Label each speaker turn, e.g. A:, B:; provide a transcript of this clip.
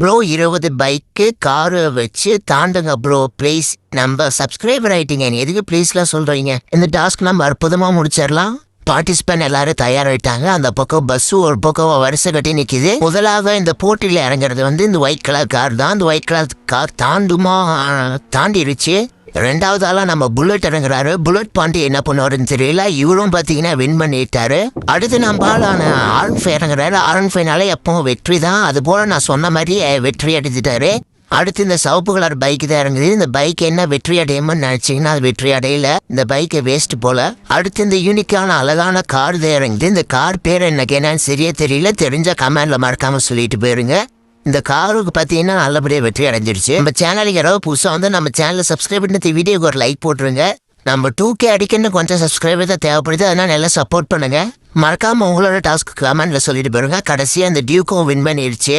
A: Bro 20 bike car வச்சு தாண்டுங்க bro please. நம்ம subscriber ஆயிட்டீங்க, எதுக்கு ப்ளீஸ்லாம் சொல்றீங்க? இந்த டாஸ்க் நம்ம அற்புதமா முடிச்சிடலாம். பார்ட்டிசிபென்ட் எல்லாரும் தயாராயிட்டாங்க. அந்த பக்கம் பஸ் ஒரு பக்கம் வரிசை கட்டி நிக்குது. முதலாக இந்த போட்டியில இறங்குறது இந்த ஒயிட் கலர் கார் தான். இந்த ஒயிட் கலர் கார் தாண்டுமா? தாண்டிருச்சு. ரெண்டாவது ஆளா நம்ம புல்லட் இறங்குறாரு. புல்லட் பாண்டி என்ன பண்ணுவாருன்னு தெரியல. இவரும் பாத்தீங்கன்னா வின் பண்ணிட்டாரு. அடுத்து நம்ம ஆளான ஆர்என்5 இறங்குறாரு. ஆர்என்5னால எப்பவும் வெற்றி தான். அது போல நான் சொன்ன மாதிரி வெற்றி அடைஞ்சிட்டாரு. அடுத்து இந்த சிவப்பு கலர் பைக் தான் இறங்குது. இந்த பைக் என்ன வெற்றி அடையும்னு நினைச்சீங்கன்னா அது வெற்றி அடையல. இந்த பைக்கை வேஸ்ட் போல. அடுத்து இந்த யூனிக்கான அழகான கார் தான் இறங்குது. இந்த கார் பேர் எனக்கு என்னன்னு சரியா தெரியல. தெரிஞ்ச கமெண்ட்ல மறக்காம சொல்லிட்டு போயிருங்க. இந்த காருக்கு பார்த்தீங்கன்னா நல்லபடியாக வெற்றி அடைஞ்சிருச்சு. நம்ம சேனலுக்கு யாராவது புதுசாக நம்ம சேனலை சப்ஸ்கிரைப் பண்ணி வீடியோக்கு ஒரு லைக் போட்டுருங்க. நம்ம 2K அடிக்கன்னு கொஞ்சம் சப்ஸ்கிரைபர் தான் தேவைப்படுது. அதனால் நல்லா சப்போர்ட் பண்ணுங்க. மறக்காம உங்களோட டாஸ்க்கு கமெண்ட்ல சொல்லிட்டு போயிருங்க. கடைசியாக இந்த டியூக்கும் வின் பண்ணிடுச்சு.